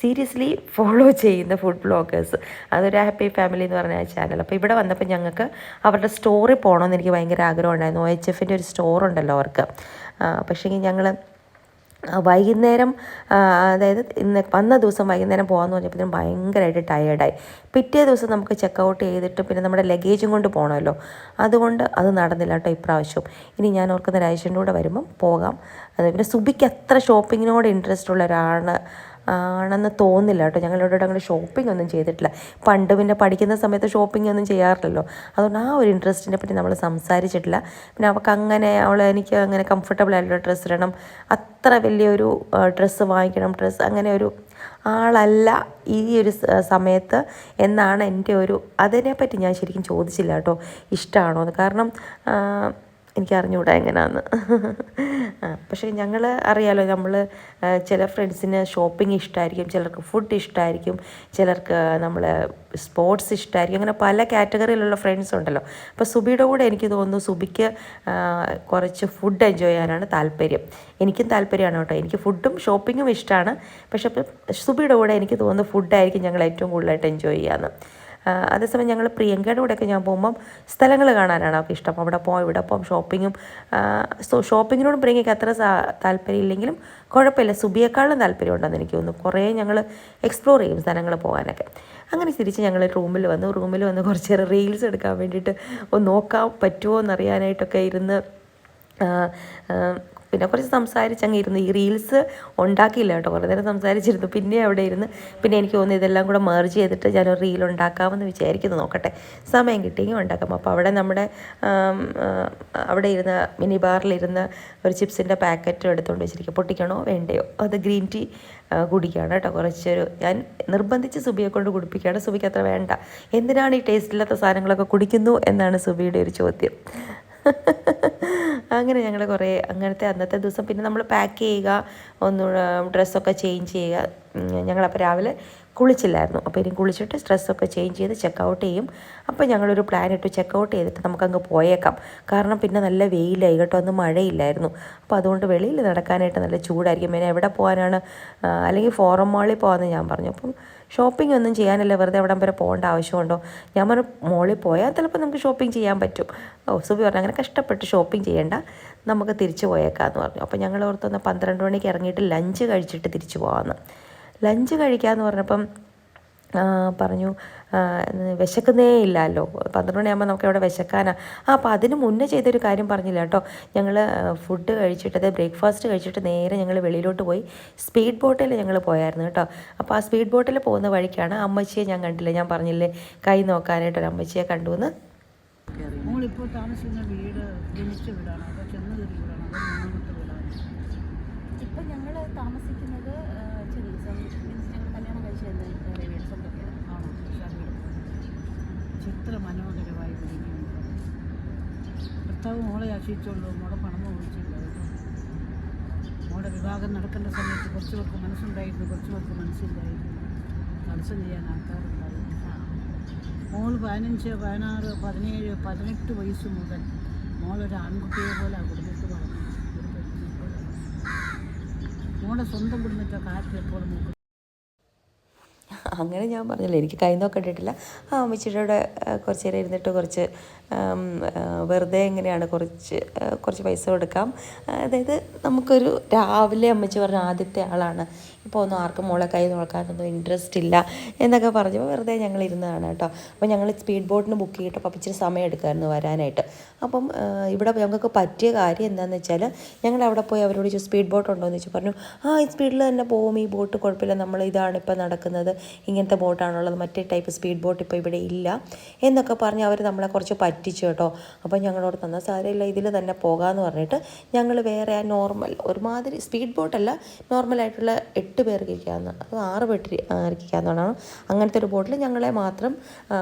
സീരിയസ്ലി ഫോളോ ചെയ്യുന്ന ഫുഡ് ബ്ലോഗേഴ്സ്. അതൊരു ഹാപ്പി ഫാമിലി എന്ന് പറഞ്ഞ ചാനൽ. അപ്പോൾ ഇവിടെ വന്നപ്പോൾ ഞങ്ങൾക്ക് അവരുടെ സ്റ്റോറിൽ പോകണമെന്ന് എനിക്ക് ഭയങ്കര ആഗ്രഹം ഉണ്ടായിരുന്നു. OHFൻ്റെ ഒരു സ്റ്റോറുണ്ടല്ലോ അവർക്ക്. പക്ഷേ ഞങ്ങൾ വൈകുന്നേരം, അതായത് ഇന്ന് വന്ന ദിവസം വൈകുന്നേരം പോകാമെന്ന് പറഞ്ഞപ്പോഴത്തേനും ഭയങ്കരമായിട്ട് ടയേർഡായി. പിറ്റേ ദിവസം നമുക്ക് ചെക്കൗട്ട് ചെയ്തിട്ട് പിന്നെ നമ്മുടെ ലഗേജും കൊണ്ട് പോകണമല്ലോ, അതുകൊണ്ട് അത് നടന്നില്ല കേട്ടോ ഇപ്രാവശ്യം. ഇനി ഞാൻ ഓർക്കുന്ന രാജേഷിൻ്റെ കൂടെ വരുമ്പം പോകാം. പിന്നെ സുബിക്ക് അത്ര ഷോപ്പിങ്ങിനോട് ഇൻട്രസ്റ്റ് ഉള്ള ആണെന്ന് തോന്നുന്നില്ല കേട്ടോ. ഞങ്ങളിവിടെ അങ്ങനെ ഷോപ്പിംഗ് ഒന്നും ചെയ്തിട്ടില്ല. പണ്ട് പിന്നെ പഠിക്കുന്ന സമയത്ത് ഷോപ്പിംഗ് ഒന്നും ചെയ്യാറില്ലല്ലോ, അതുകൊണ്ട് ആ ഒരു ഇൻട്രസ്റ്റിനെ പറ്റി നമ്മൾ സംസാരിച്ചിട്ടില്ല. പിന്നെ എനിക്ക് അങ്ങനെ കംഫർട്ടബിൾ ആയിട്ടുള്ള ഡ്രസ്സ് ഇടണം, അത്ര വലിയൊരു ഡ്രസ്സ് വാങ്ങിക്കണം, അങ്ങനെ ഒരു ആളല്ല ഈ ഒരു സമയത്ത് എന്നാണ് എൻ്റെ അതിനെപ്പറ്റി ഞാൻ ശരിക്കും ചോദിച്ചില്ല കേട്ടോ, ഇഷ്ടമാണോ എന്ന്. കാരണം എനിക്ക് അറിഞ്ഞുകൂടാ എങ്ങനെയാണെന്ന്. പക്ഷേ ഞങ്ങൾ അറിയാലോ, നമ്മൾ ചില ഫ്രണ്ട്സിന് ഷോപ്പിംഗ് ഇഷ്ടമായിരിക്കും, ചിലർക്ക് ഫുഡ് ഇഷ്ടമായിരിക്കും, ചിലർക്ക് നമ്മൾ സ്പോർട്സ് ഇഷ്ടമായിരിക്കും, അങ്ങനെ പല കാറ്റഗറിയിലുള്ള ഫ്രണ്ട്സ് ഉണ്ടല്ലോ. അപ്പോൾ സുബിയുടെ കൂടെ എനിക്ക് തോന്നുന്നു സുബിക്ക് കുറച്ച് ഫുഡ് എൻജോയ് ചെയ്യാനാണ് താല്പര്യം. എനിക്കും താല്പര്യമാണ് കേട്ടോ, എനിക്ക് ഫുഡും ഷോപ്പിങ്ങും ഇഷ്ടമാണ്. പക്ഷേ സുബിയുടെ കൂടെ എനിക്ക് തോന്നുന്നു ഫുഡായിരിക്കും ഞങ്ങൾ ഏറ്റവും കൂടുതലായിട്ട് എൻജോയ് ചെയ്യാമെന്ന്. അതേസമയം ഞങ്ങൾ പ്രിയങ്കയുടെ കൂടെയൊക്കെ ഞാൻ പോകുമ്പം സ്ഥലങ്ങൾ കാണാനാണ് അവർക്ക് ഇഷ്ടം. അവിടെ പോകാം ഇവിടെ പോകാം, ഷോപ്പിങ്ങും ഷോപ്പിങ്ങിനോടും പ്രിയങ്കയ്ക്ക് അത്ര താല്പര്യം ഇല്ലെങ്കിലും കുഴപ്പമില്ല, സുബിയേക്കാളും താല്പര്യമുണ്ടെന്ന് എനിക്ക് തോന്നുന്നു. കുറേ ഞങ്ങൾ എക്സ്പ്ലോർ ചെയ്യും സ്ഥലങ്ങൾ പോകാനൊക്കെ. അങ്ങനെ തിരിച്ച് ഞങ്ങൾ റൂമിൽ വന്ന് കുറച്ച് നേരം റീൽസ് എടുക്കാൻ വേണ്ടിയിട്ട് ഒന്ന് നോക്കാൻ പറ്റുമോ എന്നറിയാനായിട്ടൊക്കെ ഇരുന്ന് പിന്നെ കുറച്ച് സംസാരിച്ചങ്ങ് ഇരുന്ന്. ഈ റീൽസ് ഉണ്ടാക്കിയില്ല കേട്ടോ, കുറേ നേരം സംസാരിച്ചിരുന്നു. പിന്നെ അവിടെ ഇരുന്ന് പിന്നെ എനിക്ക് തോന്നുന്നു ഇതെല്ലാം കൂടെ മെർജ് ചെയ്തിട്ട് ഞാനൊരു റീൽ ഉണ്ടാക്കാമെന്ന് വിചാരിക്കുന്നു. നോക്കട്ടെ, സമയം കിട്ടിയെങ്കിൽ ഉണ്ടാക്കാം. അപ്പോൾ അവിടെ നമ്മുടെ അവിടെ ഇരുന്ന് മിനി ബാറിലിരുന്ന് ഒരു ചിപ്സിൻ്റെ പാക്കറ്റ് എടുത്തുകൊണ്ട് വെച്ചിരിക്കുക. പൊട്ടിക്കണോ വേണ്ടയോ? അത് ഗ്രീൻ ടീ കുടിക്കുകയാണ് കേട്ടോ. കുറച്ചൊരു ഞാൻ നിർബന്ധിച്ച് സുബിയെ കൊണ്ട് കുടിപ്പിക്കുകയാണ്. സുബിക്ക് അത്ര വേണ്ട. എന്തിനാണ് ഈ ടേസ്റ്റില്ലാത്ത സാധനങ്ങളൊക്കെ കുടിക്കുന്നു എന്നാണ് സുബിയുടെ ഒരു ചോദ്യം. അങ്ങനെ ഞങ്ങൾ കുറേ അന്നത്തെ ദിവസം പിന്നെ നമ്മൾ പാക്ക് ചെയ്യുക, ഒന്ന് ഡ്രസ്സൊക്കെ ചേഞ്ച് ചെയ്യുക. ഞങ്ങളപ്പോൾ രാവിലെ കുളിച്ചില്ലായിരുന്നു. അപ്പോൾ ഇനി കുളിച്ചിട്ട് ഡ്രസ്സൊക്കെ ചേഞ്ച് ചെയ്ത് ചെക്കൗട്ട് ചെയ്യും. അപ്പോൾ ഞങ്ങളൊരു പ്ലാൻ ഇട്ടു, ചെക്കൗട്ട് ചെയ്തിട്ട് നമുക്കങ്ങ് പോയേക്കാം. കാരണം പിന്നെ നല്ല വെയിലായി കേട്ടോ, അന്ന് മഴയില്ലായിരുന്നു. അപ്പോൾ അതുകൊണ്ട് വെളിയിൽ നടക്കാനായിട്ട് നല്ല ചൂടായിരിക്കും. പിന്നെ എവിടെ പോകാനാണ്, അല്ലെങ്കിൽ ഫോറം മാളിൽ പോകാമെന്ന് ഞാൻ പറഞ്ഞു. അപ്പം ഷോപ്പിംഗ് ഒന്നും ചെയ്യാനല്ല, വെറുതെ എവിടം വരെ പോകേണ്ട ആവശ്യമുണ്ടോ? ഞാൻ പറഞ്ഞു മോളിൽ പോയാൽ ചിലപ്പോൾ നമുക്ക് ഷോപ്പിംഗ് ചെയ്യാൻ പറ്റും. സുബി പറഞ്ഞു അങ്ങനെ കഷ്ടപ്പെട്ട് ഷോപ്പിംഗ് ചെയ്യേണ്ട, നമുക്ക് തിരിച്ചു പോയേക്കാമെന്ന് പറഞ്ഞു. അപ്പോൾ ഞങ്ങൾ ഓർത്തൊന്ന് 12 മണിക്ക് ഇറങ്ങിയിട്ട് ലഞ്ച് കഴിച്ചിട്ട് തിരിച്ചു പോകാമെന്ന്. ലഞ്ച് കഴിക്കാമെന്ന് പറഞ്ഞപ്പം പറഞ്ഞു വിശക്കുന്നേ ഇല്ലല്ലോ, 12 മണിയാകുമ്പോൾ നമുക്ക് എവിടെ വിശക്കാനാണ്. അപ്പോൾ അതിന് മുന്നേ ചെയ്തൊരു കാര്യം പറഞ്ഞില്ല കേട്ടോ. ഞങ്ങൾ ഫുഡ് കഴിച്ചിട്ട്, അതായത് ബ്രേക്ക്ഫാസ്റ്റ് കഴിച്ചിട്ട് നേരെ ഞങ്ങൾ വെളിയിലോട്ട് പോയി സ്പീഡ് ബോട്ടിൽ ഞങ്ങൾ പോയായിരുന്നു കേട്ടോ. അപ്പോൾ ആ സ്പീഡ് ബോട്ടിൽ പോകുന്ന വഴിക്കാണ് അമ്മച്ചിയെ ഞാൻ കണ്ടില്ല, ഞാൻ പറഞ്ഞില്ലേ കൈ നോക്കാനായിട്ടൊരു അമ്മച്ചിയെ കണ്ടു എന്ന്. മോളിപ്പോൾ താമസിക്കുന്ന വീട് ജനിച്ച വീടാണ്, അപ്പോൾ ചെന്ന് കയറി വീടാണ്, അത് 3ാമത്തെ വീടാണ്. ഇപ്പം ഞങ്ങൾ താമസിക്കുന്നത് ഞങ്ങൾ കല്യാണം കഴിച്ചത് ആണോ? ചിത്ര മനോഹരമായി വിളിക്കുന്നുണ്ട്. ഭർത്താവ് മോളെ ആശിച്ചുള്ളൂ, മോളെ പണം ഒഴിച്ചില്ല കേട്ടോ. മോളുടെ വിവാഹം നടക്കേണ്ട സമയത്ത് കുറച്ച് പേർക്ക് മനസ്സുണ്ടായിരുന്നു, കുറച്ച് പേർക്ക് മനസ്സില്ലായിരുന്നു. തടസ്സം ചെയ്യാൻ ആൾക്കാരുണ്ടായിരുന്നു. മോൾ 15, 16, 17, 18 വയസ്സ് മുതൽ മോളൊരു ആൺകുട്ടിയെ പോലെ ആ കുടുംബത്തിൽ വളർന്നു. ഒരു വ്യക്തിയെ പോലെ മോളുടെ സ്വന്തം കുടുംബത്തെ കാറ്റ് എപ്പോഴും നോക്കും. അങ്ങനെ ഞാൻ പറഞ്ഞില്ല, എനിക്ക് കൈ നോക്കണ്ടിട്ടില്ല. അമ്മച്ചിയുടെ കൂടെ കുറച്ച് നേരം ഇരുന്നിട്ട് കുറച്ച് വെറുതെ എങ്ങനെയാണ് കുറച്ച് പൈസ കൊടുക്കാം. അതായത് നമുക്കൊരു രാവിലെ അമ്മച്ചി പറഞ്ഞ ആദ്യത്തെ ആളാണ് ഇപ്പോൾ ഒന്നും ആർക്കും മോളെ കൈ നോക്കാനൊന്നും ഇൻട്രസ്റ്റ് ഇല്ല എന്നൊക്കെ പറഞ്ഞപ്പോൾ വെറുതെ ഞങ്ങൾ ഇരുന്നതാണ് കേട്ടോ. അപ്പോൾ ഞങ്ങൾ സ്പീഡ് ബോട്ടിന് ബുക്ക് ചെയ്തിട്ടപ്പോൾ ഇച്ചിരി സമയം എടുക്കുമായിരുന്നു വരാനായിട്ട്. അപ്പം ഇവിടെ ഞങ്ങൾക്ക് പറ്റിയ കാര്യം എന്താണെന്ന് വെച്ചാൽ ഞങ്ങൾ അവിടെ പോയി അവരോട് ചോദിച്ചു സ്പീഡ് ബോട്ട് ഉണ്ടോ എന്ന് ചോദിച്ചു. പറഞ്ഞു ഈ സ്പീഡിൽ തന്നെ പോകും, ഈ ബോട്ട് കുഴപ്പമില്ല, നമ്മൾ ഇതാണ് ഇപ്പോൾ നടക്കുന്നത്, ഇങ്ങനത്തെ ബോട്ടാണുള്ളത്, മറ്റേ ടൈപ്പ് സ്പീഡ് ബോട്ട് ഇപ്പോൾ ഇവിടെ ഇല്ല എന്നൊക്കെ പറഞ്ഞ് അവർ നമ്മളെ കുറച്ച് പറ്റിച്ചു കേട്ടോ. അപ്പോൾ ഞങ്ങളോട് തന്ന സാരമില്ല, ഇതിൽ തന്നെ പോകാമെന്ന് പറഞ്ഞിട്ട് ഞങ്ങൾ വേറെ ആ നോർമൽ ഒരുമാതിരി സ്പീഡ് ബോട്ടല്ല, നോർമലായിട്ടുള്ള 8 പേർക്ക് ഇരിക്കാവുന്ന, അത് 6 പേർക്ക് ഇരിക്കാവുന്നതാണ് അങ്ങനത്തെ ഒരു ബോട്ടിൽ ഞങ്ങളെ മാത്രം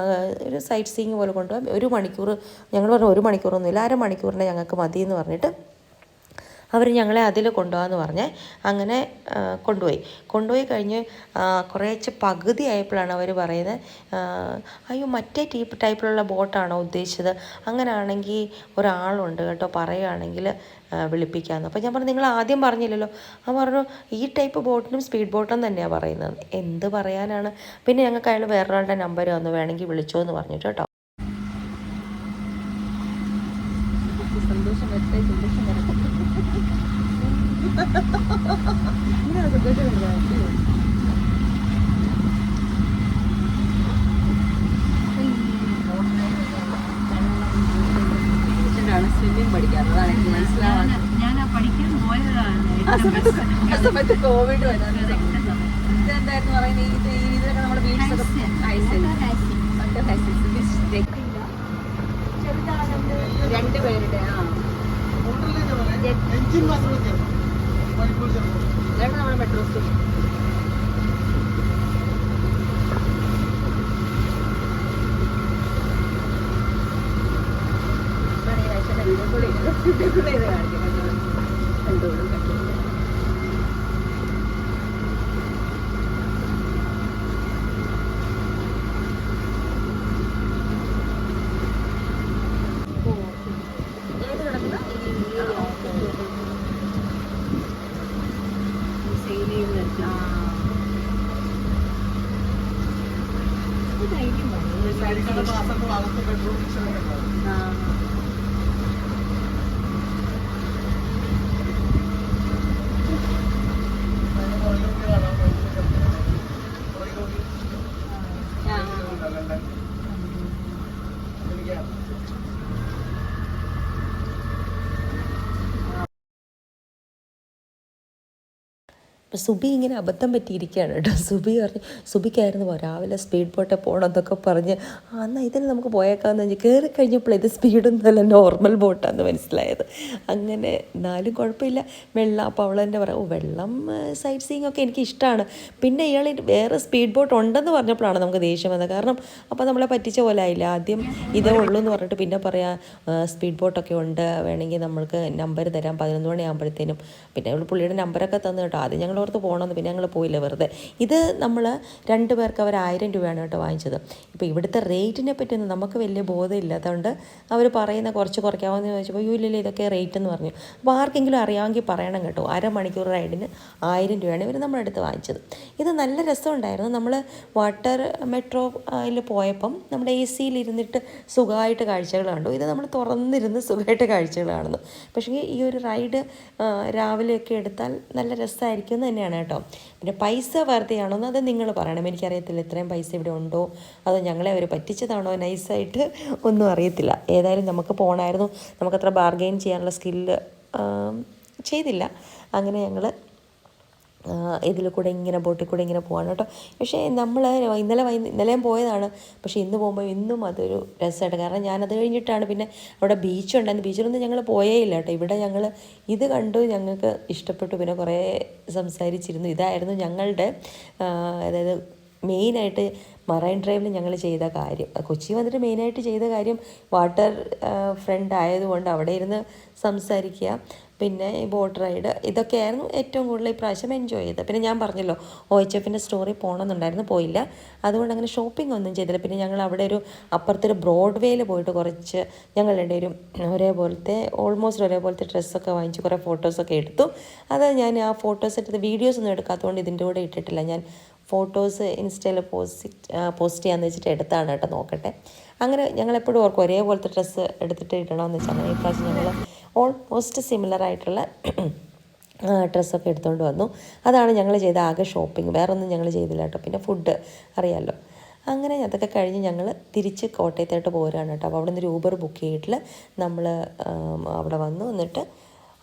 ഒരു സൈറ്റ് സീയിങ് പോലെ കൊണ്ടുപോകാം. 1 മണിക്കൂർ ഞങ്ങൾ പറഞ്ഞു 1 മണിക്കൂറൊന്നുമില്ല, 1/2 മണിക്കൂറിനെ ഞങ്ങൾക്ക് മതിയെന്ന് പറഞ്ഞിട്ട് അവർ ഞങ്ങളെ അതിൽ കൊണ്ടുപോകാമെന്ന് പറഞ്ഞ് അങ്ങനെ കൊണ്ടുപോയി കഴിഞ്ഞ് കുറേച്ച് പകുതി ആയപ്പോഴാണ് അവർ പറയുന്നത് അയ്യോ മറ്റേ ടൈപ്പിലുള്ള ബോട്ടാണോ ഉദ്ദേശിച്ചത്, അങ്ങനെയാണെങ്കിൽ ഒരാളുണ്ട് കേട്ടോ പറയുകയാണെങ്കിൽ വിളിപ്പിക്കാമെന്ന്. അപ്പോൾ ഞാൻ പറഞ്ഞു നിങ്ങൾ ആദ്യം പറഞ്ഞില്ലല്ലോ. ആ പറഞ്ഞു ഈ ടൈപ്പ് ബോട്ടിനും സ്പീഡ് ബോട്ടും തന്നെയാണ് പറയുന്നത്. എന്ത് പറയാനാണ്. പിന്നെ ഞങ്ങൾക്ക് അയാൾ വേറൊരാളുടെ നമ്പർ തന്നു, വേണമെങ്കിൽ വിളിച്ചോ എന്ന് പറഞ്ഞിട്ട് കേട്ടോ. സ്വിമ്മിങ് പഠിക്കാറ് എനിക്ക് മനസ്സിലാവാൻ. ഞാൻ പഠിക്കാൻ പോയതാണ് സമയത്ത് കോവിഡ് വരുന്നത്. ഇതെന്തായിരുന്നു പറയുന്നത്, ഇതിലൊക്കെ നമ്മുടെ വീട്ടിലൊക്കെ രണ്ട് പേരുടെ ഇതാണ് നമ്മുടെ മെട്രോ സ്റ്റേഷൻ. വീട് അപ്പോൾ സുബി ഇങ്ങനെ അബദ്ധം പറ്റിയിരിക്കുകയാണ് കേട്ടോ. സുബി പറഞ്ഞ് സുബിക്കായിരുന്നു രാവിലെ സ്പീഡ് ബോട്ടിൽ പോകണം എന്നൊക്കെ പറഞ്ഞ് എന്നാൽ ഇതിന് നമുക്ക് പോയേക്കാമെന്ന് വെച്ചാൽ കയറി കഴിഞ്ഞപ്പോൾ ഇത് സ്പീഡൊന്നുമല്ല നോർമൽ ബോട്ടാണെന്ന് മനസ്സിലായത്. അങ്ങനെ എന്നാലും കുഴപ്പമില്ല. വെള്ളം അപ്പോൾ അവൾ തന്നെ പറയാം, വെള്ളം സൈറ്റ് സീയിങ് ഒക്കെ എനിക്ക് ഇഷ്ടമാണ്. പിന്നെ ഇയാൾ വേറെ സ്പീഡ് ബോട്ട് ഉണ്ടെന്ന് പറഞ്ഞപ്പോഴാണ് നമുക്ക് ദേഷ്യം വന്നത്. കാരണം അപ്പോൾ നമ്മളെ പറ്റിച്ച പോലെ ആയില്ല. ആദ്യം ഇതേ ഉള്ളൂ എന്ന് പറഞ്ഞിട്ട് പിന്നെ പറയാം സ്പീഡ് ബോട്ടൊക്കെ ഉണ്ട്, വേണമെങ്കിൽ നമ്മൾക്ക് നമ്പർ തരാം 11 മണിയാകുമ്പോഴത്തേനും. പിന്നെ അവൾ പുള്ളിയുടെ നമ്പറൊക്കെ തന്നു കേട്ടോ. ആദ്യം ഞങ്ങൾ ഓർത്ത് പോകണമെന്ന്, പിന്നെ ഞങ്ങൾ പോയില്ല വെറുതെ. ഇത് നമ്മൾ 2 പേർക്ക് അവർ 1000 രൂപയാണ് കേട്ടോ വാങ്ങിച്ചത്. ഇപ്പോൾ ഇവിടുത്തെ റേറ്റിനെ പറ്റിയൊന്നും നമുക്ക് വലിയ ബോധമില്ലാത്തതുകൊണ്ട് അവർ പറയുന്ന കുറച്ച് കുറയ്ക്കാമെന്ന് ചോദിച്ചപ്പോൾ ഇല്ല ഇതൊക്കെ റേറ്റ് എന്ന് പറഞ്ഞു. അപ്പോൾ ആർക്കെങ്കിലും അറിയാമെങ്കിൽ പറയണം കേട്ടോ. 1/2 മണിക്കൂർ റൈഡിന് 1000 രൂപയാണ് ഇവർ നമ്മുടെ അടുത്ത് വാങ്ങിച്ചത്. ഇത് നല്ല രസമുണ്ടായിരുന്നു. നമ്മൾ വാട്ടർ മെട്രോയിൽ പോയപ്പം നമ്മുടെ AC ഇരുന്നിട്ട് സുഖമായിട്ട് കാഴ്ചകൾ കണ്ടു. ഇത് നമ്മൾ തുറന്നിരുന്ന് സുഖമായിട്ട് കാഴ്ചകൾ കാണുന്നു. പക്ഷേ ഈ ഒരു റൈഡ് രാവിലെയൊക്കെ എടുത്താൽ നല്ല രസമായിരിക്കും എന്ന് തന്നെയാണ് കേട്ടോ. പിന്നെ പൈസ വർത്തിയാണോ എന്ന് അത് നിങ്ങൾ പറയണം. എനിക്കറിയത്തില്ല ഇത്രയും പൈസ ഇവിടെ ഉണ്ടോ അതോ ഞങ്ങളെ അവർ പറ്റിച്ചതാണോ നൈസായിട്ട് ഒന്നും അറിയത്തില്ല. ഏതായാലും നമുക്ക് പോകണമായിരുന്നു. നമുക്കത്ര ബാർഗെയിൻ ചെയ്യാനുള്ള സ്കില്ല് ചെയ്തില്ല. അങ്ങനെ ഞങ്ങൾ ഇതിൽ കൂടെ ഇങ്ങനെ ബോട്ടിൽ കൂടെ ഇങ്ങനെ പോകാൻ കേട്ടോ. പക്ഷേ നമ്മൾ ഇന്നലെയും പോയതാണ്. പക്ഷേ ഇന്ന് പോകുമ്പോൾ ഇന്നും അതൊരു രസമായിട്ട്. കാരണം ഞാനത് കഴിഞ്ഞിട്ടാണ് പിന്നെ അവിടെ ബീച്ചുണ്ടായിരുന്നു. ബീച്ചിലൊന്നും ഞങ്ങൾ പോയേ ഇല്ല കേട്ടോ. ഇവിടെ ഞങ്ങൾ ഇത് കണ്ടു, ഞങ്ങൾക്ക് ഇഷ്ടപ്പെട്ടു. പിന്നെ കുറേ സംസാരിച്ചിരുന്നു. ഇതായിരുന്നു ഞങ്ങളുടെ അതായത് മെയിനായിട്ട് മറൈൻ ഡ്രൈവിൽ ഞങ്ങൾ ചെയ്ത കാര്യം. കൊച്ചി വന്നിട്ട് മെയിനായിട്ട് ചെയ്ത കാര്യം വാട്ടർ ഫ്രണ്ട് ആയതുകൊണ്ട് അവിടെ ഇരുന്ന് സംസാരിക്കുക, പിന്നെ ഈ ബോട്ട് റൈഡ്, ഇതൊക്കെയായിരുന്നു ഏറ്റവും കൂടുതൽ ഇപ്രാവശ്യം എൻജോയ് ചെയ്തത്. പിന്നെ ഞാൻ പറഞ്ഞല്ലോ OHFൻ്റെ സ്റ്റോറി പോകണമെന്നുണ്ടായിരുന്നു, പോയില്ല. അതുകൊണ്ട് അങ്ങനെ ഷോപ്പിംഗ് ഒന്നും ചെയ്തില്ല. പിന്നെ ഞങ്ങൾ അവിടെ ഒരു അപ്പുറത്തൊരു ബ്രോഡ്വേയിൽ പോയിട്ട് കുറച്ച് ഞങ്ങളുടെ ഒരു ഓൾമോസ്റ്റ് ഒരേപോലത്തെ ഡ്രസ്സൊക്കെ വാങ്ങിച്ച് കുറേ ഫോട്ടോസൊക്കെ എടുത്തു. അത് ഞാൻ ആ ഫോട്ടോസ് എടുത്ത് വീഡിയോസൊന്നും എടുക്കാത്തതുകൊണ്ട് ഇതിൻ്റെ കൂടെ ഇട്ടിട്ടില്ല. ഞാൻ ഫോട്ടോസ് ഇൻസ്റ്റയിൽ പോസ്റ്റ് ചെയ്യാമെന്ന് വെച്ചിട്ട് എടുത്താണ് കേട്ടോ. നോക്കട്ടെ. അങ്ങനെ ഞങ്ങളെപ്പോഴും ഓർക്കും ഒരേപോലത്തെ ഡ്രസ്സ് എടുത്തിട്ട് ഇടണമെന്ന് വെച്ചാൽ. അങ്ങനെ ഇപ്രാവശ്യം ഞങ്ങൾ ഓൾമോസ്റ്റ് സിമിലർ ആയിട്ടുള്ള ഡ്രസ്സൊക്കെ എടുത്തുകൊണ്ട് വന്നു. അതാണ് ഞങ്ങൾ ചെയ്ത ആകെ ഷോപ്പിംഗ്. വേറെ ഒന്നും ഞങ്ങൾ ചെയ്തില്ല കേട്ടോ. പിന്നെ ഫുഡ് അറിയാമല്ലോ. അങ്ങനെ അതൊക്കെ കഴിഞ്ഞ് ഞങ്ങൾ തിരിച്ച് കോട്ടയത്തോട്ട് പോരാണ് കേട്ടോ. അപ്പോൾ അവിടെ നിന്ന് ഒരു ഊബർ ബുക്ക് ചെയ്തിട്ട് നമ്മൾ അവിടെ വന്നു. എന്നിട്ട്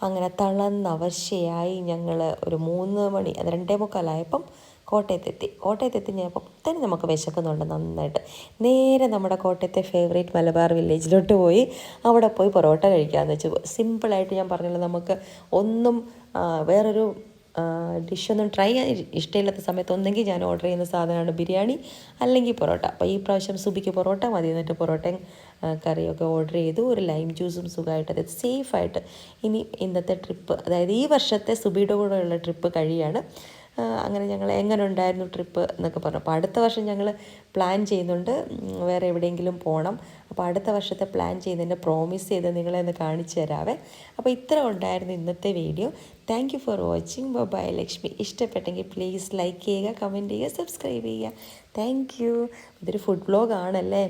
അങ്ങനെ തളർന്നവശയായി ഞങ്ങൾ ഒരു 3 മണി 2:45 കോട്ടയത്തെത്തി കഴിഞ്ഞപ്പോൾ തന്നെ നമുക്ക് വിശക്കുന്നുണ്ട് നന്നായിട്ട്. നേരെ നമ്മുടെ കോട്ടയത്തെ ഫേവറേറ്റ് മലബാർ വില്ലേജിലോട്ട് പോയി അവിടെ പോയി പൊറോട്ട കഴിക്കാമെന്ന് വെച്ചു. സിമ്പിളായിട്ട് ഞാൻ പറഞ്ഞല്ലോ, നമുക്ക് ഒന്നും വേറൊരു ഡിഷൊന്നും ട്രൈ ചെയ്യാൻ ഇഷ്ടമില്ലാത്ത സമയത്ത് ഒന്നെങ്കിൽ ഞാൻ ഓർഡർ ചെയ്യുന്ന സാധനമാണ് ബിരിയാണി, അല്ലെങ്കിൽ പൊറോട്ട. അപ്പോൾ ഈ പ്രാവശ്യം സുബിക്ക് പൊറോട്ട മതി. എന്നിട്ട് പൊറോട്ടയും കറിയൊക്കെ ഓർഡർ ചെയ്തു. ഒരു ലൈം ജ്യൂസും സുഖമായിട്ട്, അതായത് സേഫായിട്ട് ഇനി ഇന്നത്തെ ട്രിപ്പ്, അതായത് ഈ വർഷത്തെ സുബിയുടെ കൂടെയുള്ള ട്രിപ്പ് കഴിയാണ്. അങ്ങനെ ഞങ്ങൾ എങ്ങനെ ഉണ്ടായിരുന്നു ട്രിപ്പ് എന്നൊക്കെ പറഞ്ഞു. അപ്പോൾ അടുത്ത വർഷം ഞങ്ങൾ പ്ലാൻ ചെയ്യുന്നുണ്ട് വേറെ എവിടെയെങ്കിലും പോകണം. അപ്പോൾ അടുത്ത വർഷത്തെ പ്ലാൻ ചെയ്യുന്നതിൻ്റെ പ്രോമിസ് ചെയ്ത് നിങ്ങളെ ഒന്ന് കാണിച്ചു തരാവേ. അപ്പോൾ ഇത്ര ഉണ്ടായിരുന്നു ഇന്നത്തെ video. Thank you for watching. Bye Lakshmi. ഇഷ്ടപ്പെട്ടെങ്കിൽ പ്ലീസ് ലൈക്ക് ചെയ്യുക, കമൻറ്റ് ചെയ്യുക, സബ്സ്ക്രൈബ് ചെയ്യുക. Thank you. ഇതൊരു ഫുഡ് വ്ലോഗാണല്ലേ.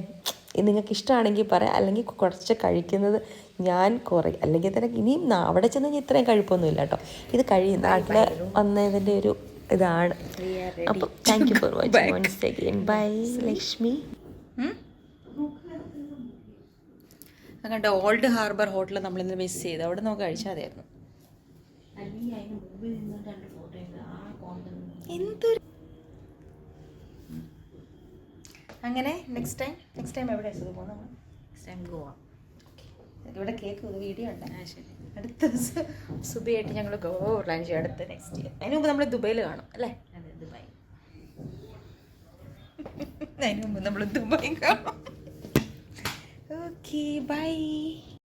നിങ്ങൾക്ക് ഇഷ്ടമാണെങ്കിൽ പറയാം, അല്ലെങ്കിൽ കുറച്ച് കഴിക്കുന്നത് ഞാൻ കുറയും. അല്ലെങ്കിൽ തന്നെ ഇനിയും അവിടെ ചെന്ന് കഴിഞ്ഞാൽ ഇത്രയും കഴിപ്പൊന്നുമില്ല കേട്ടോ. ഇത് നാട്ടിൽ വന്നതിൻ്റെ ഒരു ഇതാണ്. അപ്പോൾ thank you for watching once again. Bye Lakshmi. കണ്ട ഓൾഡ് ഹാർബർ ഹോട്ടൽ നമ്മളിന്ന് മിസ് ചെയ്തു. അവിടെ നമുക്ക് കഴിച്ചാൽ മതിയായിരുന്നു. എന്തൊരു അങ്ങനെ നെക്സ്റ്റ് ടൈം എവിടെ പോകുന്നത്? Next time Goa. ഇവിടെ കേക്ക് വീഡിയോ ഉണ്ട്. ശരി, അടുത്ത ദിവസം സുബിയായിട്ട് ഞങ്ങൾ ഗോവ പ്ലാൻ ചെയ്യും അടുത്ത നെക്സ്റ്റ് ഇയർ. അതിന് മുമ്പ് നമ്മൾ ദുബൈയിൽ കാണും അല്ലേ? അതെ, ദുബായ്. അതിന് മുമ്പ് നമ്മൾ ദുബായ് കാണും. Okay, by.